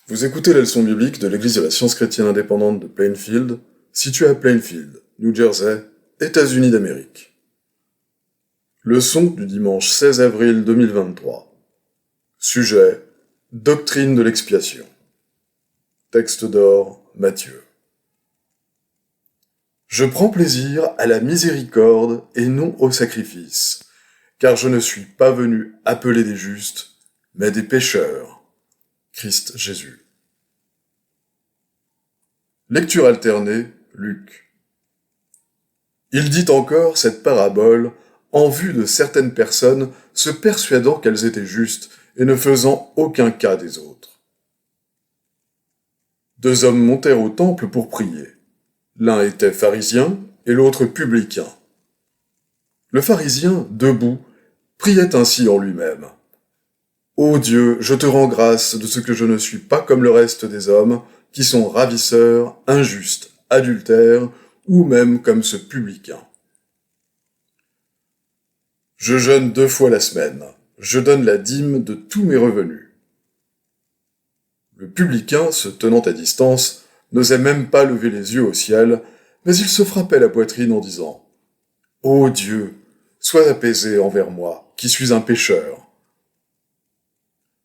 Vous écoutez la leçon biblique de l'Église de la Science chrétienne indépendante de Plainfield, située à Plainfield, New Jersey, États-Unis d'Amérique. Leçon du dimanche 16 avril 2023. Sujet: Doctrine de l'expiation. Texte d'or, Matthieu. Je prends plaisir à la miséricorde et non au sacrifice, car je ne suis pas venu appeler des justes, mais des pécheurs. Christ Jésus. Lecture alternée, Luc. Il dit encore cette parabole en vue de certaines personnes se persuadant qu'elles étaient justes et ne faisant aucun cas des autres. Deux hommes montèrent au temple pour prier. L'un était pharisien et l'autre publicain. Le pharisien, debout, priait ainsi en lui-même. « Ô Dieu, je te rends grâce de ce que je ne suis pas comme le reste des hommes, qui sont ravisseurs, injustes, adultères, ou même comme ce publicain. Je jeûne 2 fois la semaine, je donne la dîme de tous mes revenus. » Le publicain, se tenant à distance, n'osait même pas lever les yeux au ciel, mais il se frappait la poitrine en disant « Ô Dieu, sois apaisé envers moi, qui suis un pécheur. »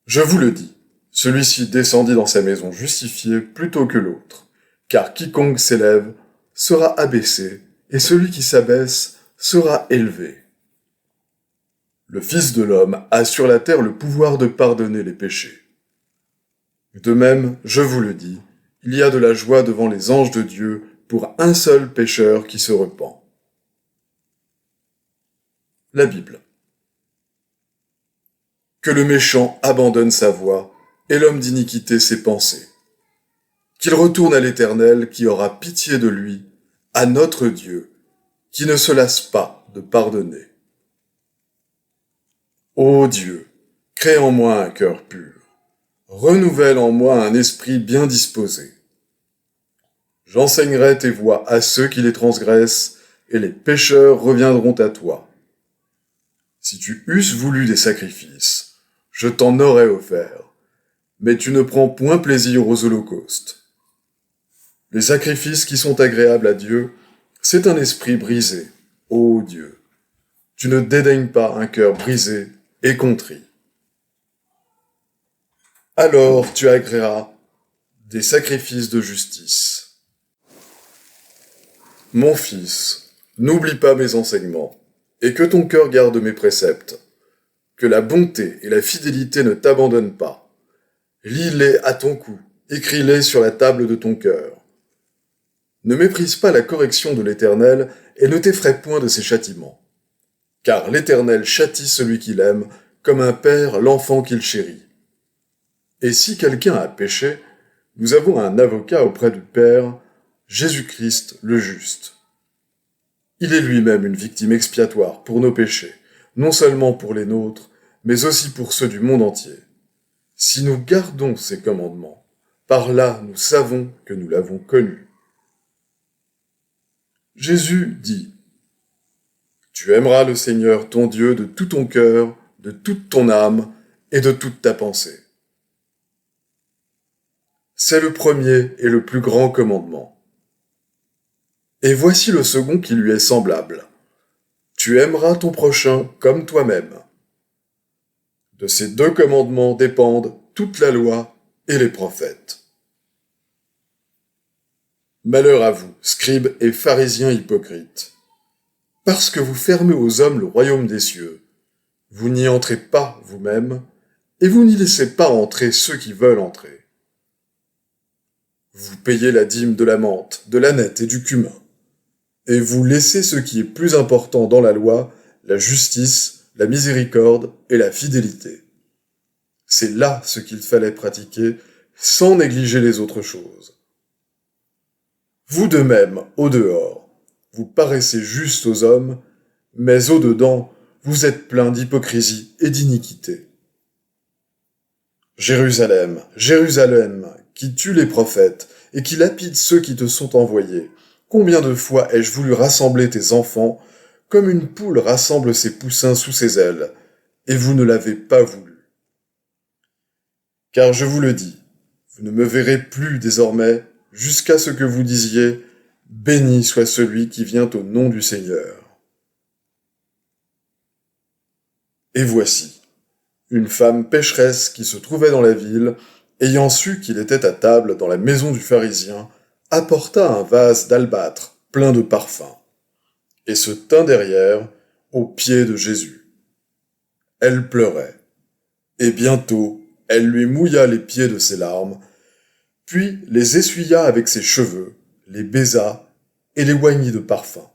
Je vous le dis, celui-ci descendit dans sa maison justifié plutôt que l'autre, car quiconque s'élève sera abaissé, et celui qui s'abaisse sera élevé. Le Fils de l'homme a sur la terre le pouvoir de pardonner les péchés. De même, je vous le dis, il y a de la joie devant les anges de Dieu pour un seul pécheur qui se repent. La Bible. Que le méchant abandonne sa voie et l'homme d'iniquité ses pensées. Qu'il retourne à l'Éternel qui aura pitié de lui, à notre Dieu, qui ne se lasse pas de pardonner. Ô Dieu, crée en moi un cœur pur, renouvelle en moi un esprit bien disposé. J'enseignerai tes voies à ceux qui les transgressent, et les pécheurs reviendront à toi. Si tu eusses voulu des sacrifices, je t'en aurais offert, mais tu ne prends point plaisir aux holocaustes. Les sacrifices qui sont agréables à Dieu, c'est un esprit brisé, ô Dieu. Tu ne dédaignes pas un cœur brisé et contrit. Alors tu agréeras des sacrifices de justice. Mon fils, n'oublie pas mes enseignements, et que ton cœur garde mes préceptes. Que la bonté et la fidélité ne t'abandonnent pas. Lis-les à ton cou, écris-les sur la table de ton cœur. Ne méprise pas la correction de l'Éternel et ne t'effraie point de ses châtiments. Car l'Éternel châtie celui qu'il aime, comme un père l'enfant qu'il chérit. Et si quelqu'un a péché, nous avons un avocat auprès du Père, Jésus-Christ le juste. Il est lui-même une victime expiatoire pour nos péchés, non seulement pour les nôtres, mais aussi pour ceux du monde entier. Si nous gardons ses commandements, par là nous savons que nous l'avons connu. Jésus dit : Tu aimeras le Seigneur ton Dieu de tout ton cœur, de toute ton âme et de toute ta pensée. C'est le premier et le plus grand commandement. Et voici le second qui lui est semblable. Tu aimeras ton prochain comme toi-même. De ces 2 commandements dépendent toute la loi et les prophètes. Malheur à vous, scribes et pharisiens hypocrites, parce que vous fermez aux hommes le royaume des cieux. Vous n'y entrez pas vous-même, et vous n'y laissez pas entrer ceux qui veulent entrer. Vous payez la dîme de la menthe, de l'âneth et du cumin, et vous laissez ce qui est plus important dans la loi, la justice, la miséricorde et la fidélité. C'est là ce qu'il fallait pratiquer, sans négliger les autres choses. Vous de même, au dehors, vous paraissez juste aux hommes, mais au dedans, vous êtes plein d'hypocrisie et d'iniquité. Jérusalem, Jérusalem, qui tue les prophètes et qui lapide ceux qui te sont envoyés, combien de fois ai-je voulu rassembler tes enfants, comme une poule rassemble ses poussins sous ses ailes, et vous ne l'avez pas voulu. Car je vous le dis, Vous ne me verrez plus désormais, jusqu'à ce que vous disiez « Béni soit celui qui vient au nom du Seigneur ». Et voici, une femme pécheresse qui se trouvait dans la ville, ayant su qu'il était à table dans la maison du pharisien, apporta un vase d'albâtre plein de parfums, et se tint derrière, aux pieds de Jésus. Elle pleurait, et bientôt elle lui mouilla les pieds de ses larmes, puis les essuya avec ses cheveux, les baisa et les oignit de parfum.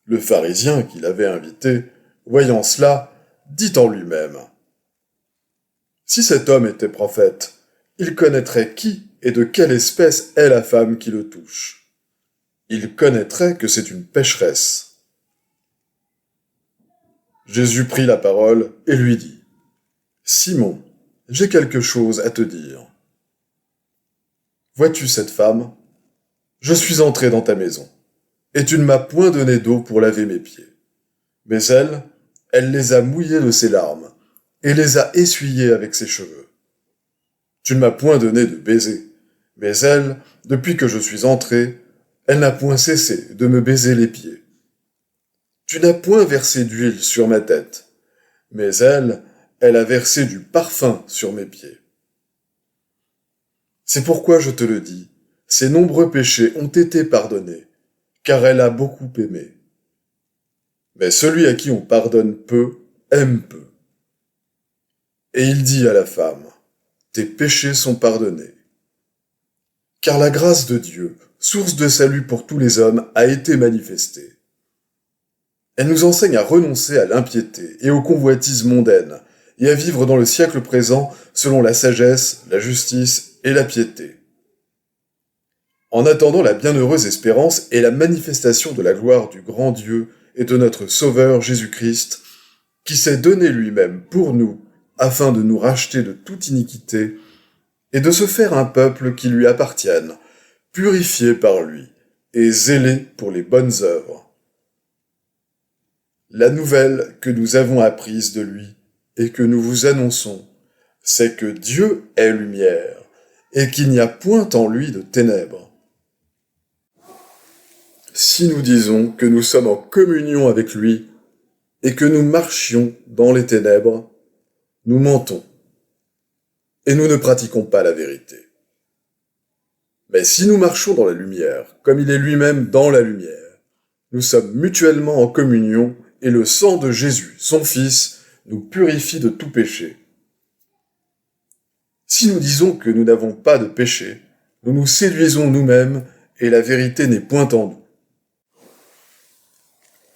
Le pharisien qui l'avait invité, voyant cela, dit en lui-même : « Si cet homme était prophète, il connaîtrait qui et de quelle espèce est la femme qui le touche. Il connaîtrait que c'est une pécheresse. » Jésus prit la parole et lui dit : « Simon, j'ai quelque chose à te dire. Vois-tu cette femme ? Je suis entré dans ta maison, et tu ne m'as point donné d'eau pour laver mes pieds. Mais elle les a mouillés de ses larmes, et les a essuyés avec ses cheveux. Tu ne m'as point donné de baiser, mais elle, depuis que je suis entré, elle n'a point cessé de me baiser les pieds. Tu n'as point versé d'huile sur ma tête, mais elle a versé du parfum sur mes pieds. C'est pourquoi je te le dis, ses nombreux péchés ont été pardonnés, car elle a beaucoup aimé. Mais celui à qui on pardonne peu, aime peu. Et il dit à la femme : tes péchés sont pardonnés. Car la grâce de Dieu, source de salut pour tous les hommes, a été manifestée. Elle nous enseigne à renoncer à l'impiété et aux convoitises mondaines, et à vivre dans le siècle présent selon la sagesse, la justice et la piété. En attendant la bienheureuse espérance et la manifestation de la gloire du grand Dieu et de notre Sauveur Jésus-Christ, qui s'est donné lui-même pour nous, afin de nous racheter de toute iniquité, et de se faire un peuple qui lui appartienne, purifié par lui, et zélé pour les bonnes œuvres. La nouvelle que nous avons apprise de lui, et que nous vous annonçons, c'est que Dieu est lumière, et qu'il n'y a point en lui de ténèbres. Si nous disons que nous sommes en communion avec lui, et que nous marchions dans les ténèbres, nous mentons, et nous ne pratiquons pas la vérité. Mais si nous marchons dans la lumière, comme il est lui-même dans la lumière, nous sommes mutuellement en communion, et le sang de Jésus, son Fils, nous purifie de tout péché. Si nous disons que nous n'avons pas de péché, nous nous séduisons nous-mêmes, et la vérité n'est point en nous.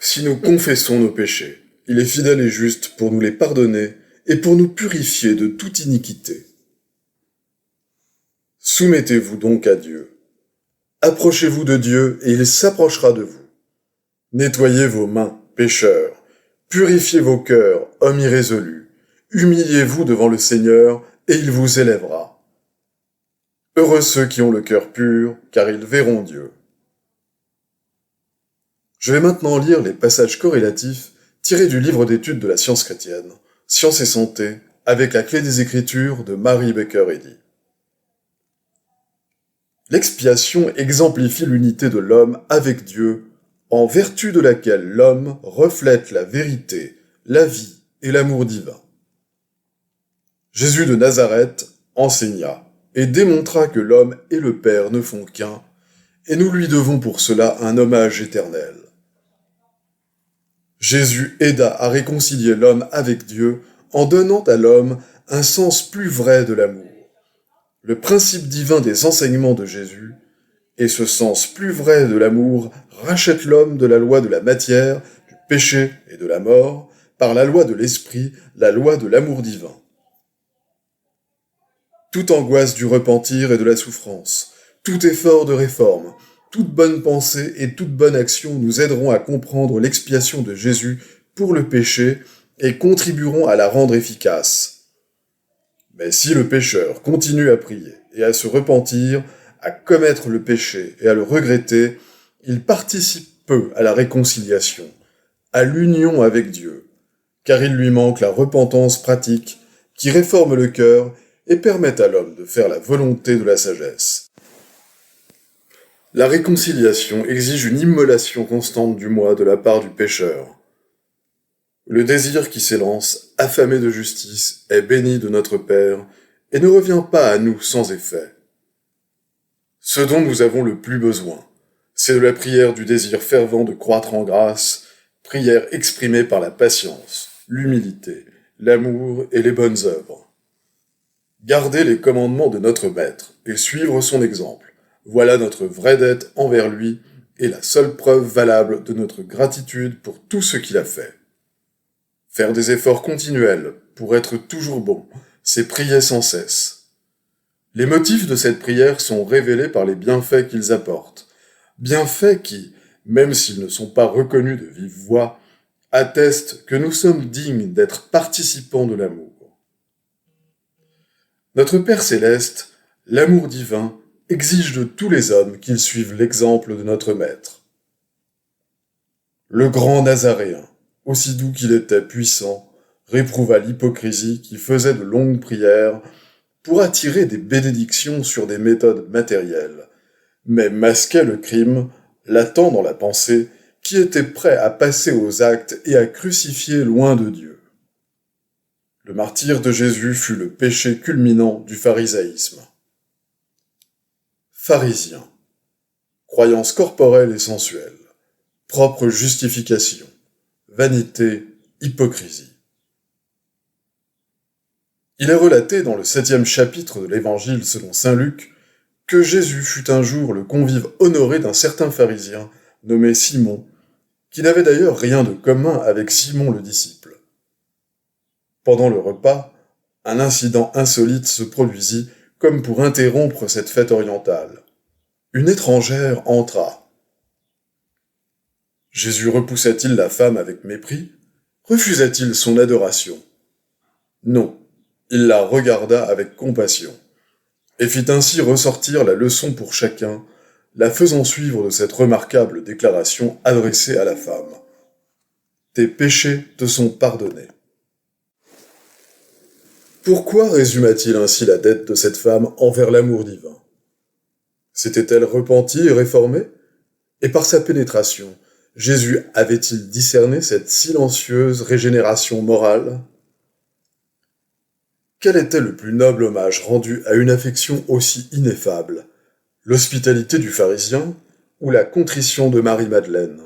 Si nous confessons nos péchés, il est fidèle et juste pour nous les pardonner et pour nous purifier de toute iniquité. Soumettez-vous donc à Dieu. Approchez-vous de Dieu et il s'approchera de vous. Nettoyez vos mains, pécheurs. Purifiez vos cœurs, hommes irrésolus. Humiliez-vous devant le Seigneur et il vous élèvera. Heureux ceux qui ont le cœur pur, car ils verront Dieu. Je vais maintenant lire les passages corrélatifs tirés du livre d'études de la science chrétienne, Science et santé, avec la clé des Écritures de Mary Baker Eddy. L'expiation exemplifie l'unité de l'homme avec Dieu, en vertu de laquelle l'homme reflète la vérité, la vie et l'amour divin. Jésus de Nazareth enseigna et démontra que l'homme et le Père ne font qu'un, et nous lui devons pour cela un hommage éternel. Jésus aida à réconcilier l'homme avec Dieu en donnant à l'homme un sens plus vrai de l'amour. Le principe divin des enseignements de Jésus, et ce sens plus vrai de l'amour, rachète l'homme de la loi de la matière, du péché et de la mort, par la loi de l'esprit, la loi de l'amour divin. Toute angoisse du repentir et de la souffrance, tout effort de réforme, toute bonne pensée et toute bonne action nous aideront à comprendre l'expiation de Jésus pour le péché et contribueront à la rendre efficace. Mais si le pécheur continue à prier et à se repentir, à commettre le péché et à le regretter, il participe peu à la réconciliation, à l'union avec Dieu, car il lui manque la repentance pratique qui réforme le cœur et permettent à l'homme de faire la volonté de la sagesse. La réconciliation exige une immolation constante du moi de la part du pécheur. Le désir qui s'élance, affamé de justice, est béni de notre Père et ne revient pas à nous sans effet. Ce dont nous avons le plus besoin, c'est de la prière du désir fervent de croître en grâce, prière exprimée par la patience, l'humilité, l'amour et les bonnes œuvres. Garder les commandements de notre Maître et suivre son exemple, voilà notre vraie dette envers lui et la seule preuve valable de notre gratitude pour tout ce qu'il a fait. Faire des efforts continuels pour être toujours bon, c'est prier sans cesse. Les motifs de cette prière sont révélés par les bienfaits qu'ils apportent. Bienfaits qui, même s'ils ne sont pas reconnus de vive voix, attestent que nous sommes dignes d'être participants de l'amour. Notre Père céleste, l'amour divin, exige de tous les hommes qu'ils suivent l'exemple de notre Maître. Le grand Nazaréen, aussi doux qu'il était puissant, réprouva l'hypocrisie qui faisait de longues prières pour attirer des bénédictions sur des méthodes matérielles, mais masquait le crime, latent dans la pensée, qui était prêt à passer aux actes et à crucifier loin de Dieu. Le martyre de Jésus fut le péché culminant du pharisaïsme. Pharisien. Croyance corporelle et sensuelle. Propre justification. Vanité, hypocrisie. Il est relaté dans le 7e chapitre de l'Évangile selon saint Luc que Jésus fut un jour le convive honoré d'un certain pharisien nommé Simon, qui n'avait d'ailleurs rien de commun avec Simon le disciple. Pendant le repas, un incident insolite se produisit comme pour interrompre cette fête orientale. Une étrangère entra. Jésus repoussa-t-il la femme avec mépris? Refusa-t-il son adoration? Non, il la regarda avec compassion, et fit ainsi ressortir la leçon pour chacun, la faisant suivre de cette remarquable déclaration adressée à la femme. Tes péchés te sont pardonnés. Pourquoi résuma-t-il ainsi la dette de cette femme envers l'amour divin? S'était-elle repentie et réformée? Et par sa pénétration, Jésus avait-il discerné cette silencieuse régénération morale? Quel était le plus noble hommage rendu à une affection aussi ineffable? L'hospitalité du pharisien ou la contrition de Marie-Madeleine?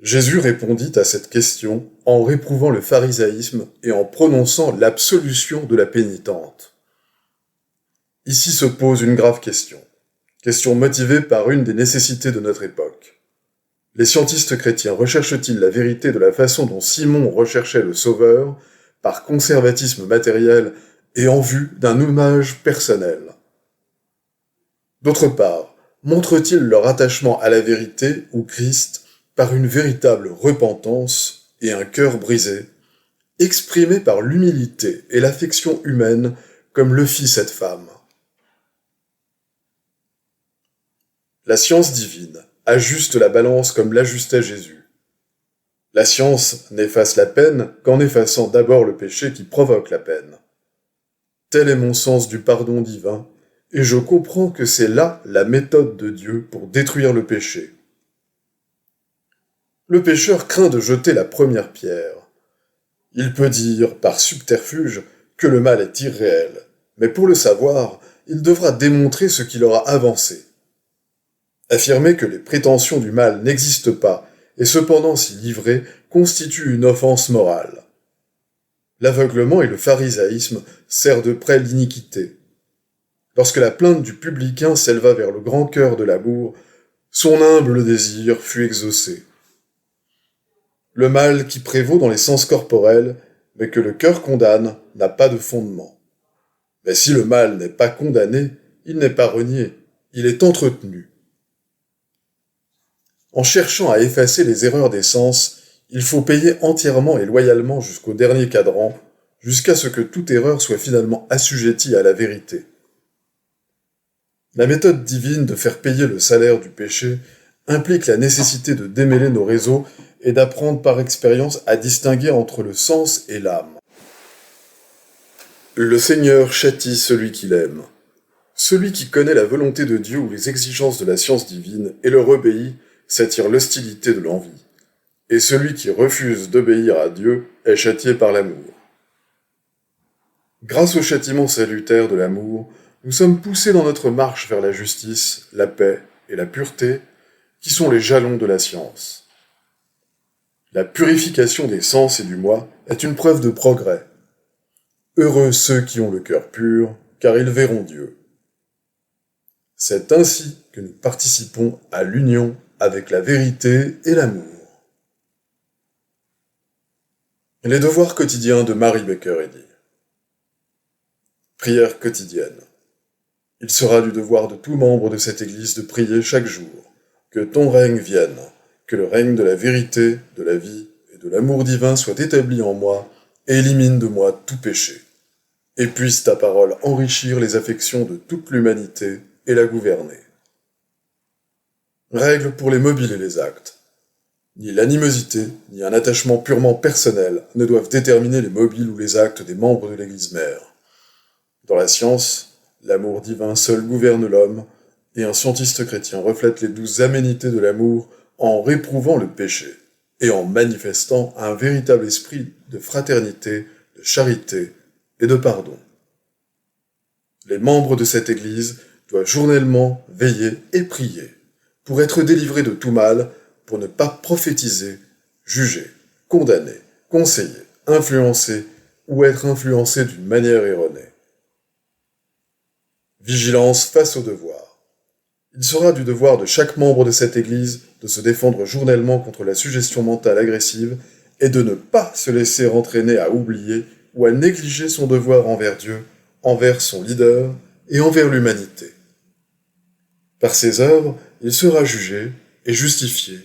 Jésus répondit à cette question en réprouvant le pharisaïsme et en prononçant l'absolution de la pénitente. Ici se pose une grave question motivée par une des nécessités de notre époque. Les scientistes chrétiens recherchent-ils la vérité de la façon dont Simon recherchait le Sauveur, par conservatisme matériel et en vue d'un hommage personnel? D'autre part, montrent-ils leur attachement à la vérité ou Christ par une véritable repentance et un cœur brisé, exprimé par l'humilité et l'affection humaine comme le fit cette femme? La science divine ajuste la balance comme l'ajustait Jésus. La science n'efface la peine qu'en effaçant d'abord le péché qui provoque la peine. Tel est mon sens du pardon divin, et je comprends que c'est là la méthode de Dieu pour détruire le péché. Le pécheur craint de jeter la première pierre. Il peut dire, par subterfuge, que le mal est irréel, mais pour le savoir, il devra démontrer ce qu'il aura avancé. Affirmer que les prétentions du mal n'existent pas, et cependant s'y livrer, constitue une offense morale. L'aveuglement et le pharisaïsme serrent de près l'iniquité. Lorsque la plainte du publicain s'éleva vers le grand cœur de l'amour, son humble désir fut exaucé. Le mal qui prévaut dans les sens corporels, mais que le cœur condamne, n'a pas de fondement. Mais si le mal n'est pas condamné, il n'est pas renié, il est entretenu. En cherchant à effacer les erreurs des sens, il faut payer entièrement et loyalement jusqu'au dernier cadran, jusqu'à ce que toute erreur soit finalement assujettie à la vérité. La méthode divine de faire payer le salaire du péché implique la nécessité de démêler nos réseaux et d'apprendre par expérience à distinguer entre le sens et l'âme. Le Seigneur châtie celui qu'il aime. Celui qui connaît la volonté de Dieu ou les exigences de la science divine et leur obéit s'attire l'hostilité de l'envie. Et celui qui refuse d'obéir à Dieu est châtié par l'amour. Grâce au châtiment salutaire de l'amour, nous sommes poussés dans notre marche vers la justice, la paix et la pureté, qui sont les jalons de la science. La purification des sens et du moi est une preuve de progrès. Heureux ceux qui ont le cœur pur, car ils verront Dieu. C'est ainsi que nous participons à l'union avec la vérité et l'amour. Les devoirs quotidiens de Mary Baker Eddy. Prière quotidienne. Il sera du devoir de tout membre de cette Église de prier chaque jour. Que ton règne vienne, que le règne de la vérité, de la vie et de l'amour divin soit établi en moi et élimine de moi tout péché. Et puisse ta parole enrichir les affections de toute l'humanité et la gouverner. Règle pour les mobiles et les actes. Ni l'animosité, ni un attachement purement personnel ne doivent déterminer les mobiles ou les actes des membres de l'Église mère. Dans la science, l'amour divin seul gouverne l'homme, et un scientiste chrétien reflète les douces aménités de l'amour en réprouvant le péché, et en manifestant un véritable esprit de fraternité, de charité et de pardon. Les membres de cette Église doivent journellement veiller et prier, pour être délivrés de tout mal, pour ne pas prophétiser, juger, condamner, conseiller, influencer ou être influencé d'une manière erronée. Vigilance face au devoir. Il sera du devoir de chaque membre de cette Église de se défendre journellement contre la suggestion mentale agressive et de ne pas se laisser entraîner à oublier ou à négliger son devoir envers Dieu, envers son leader et envers l'humanité. Par ses œuvres, il sera jugé et justifié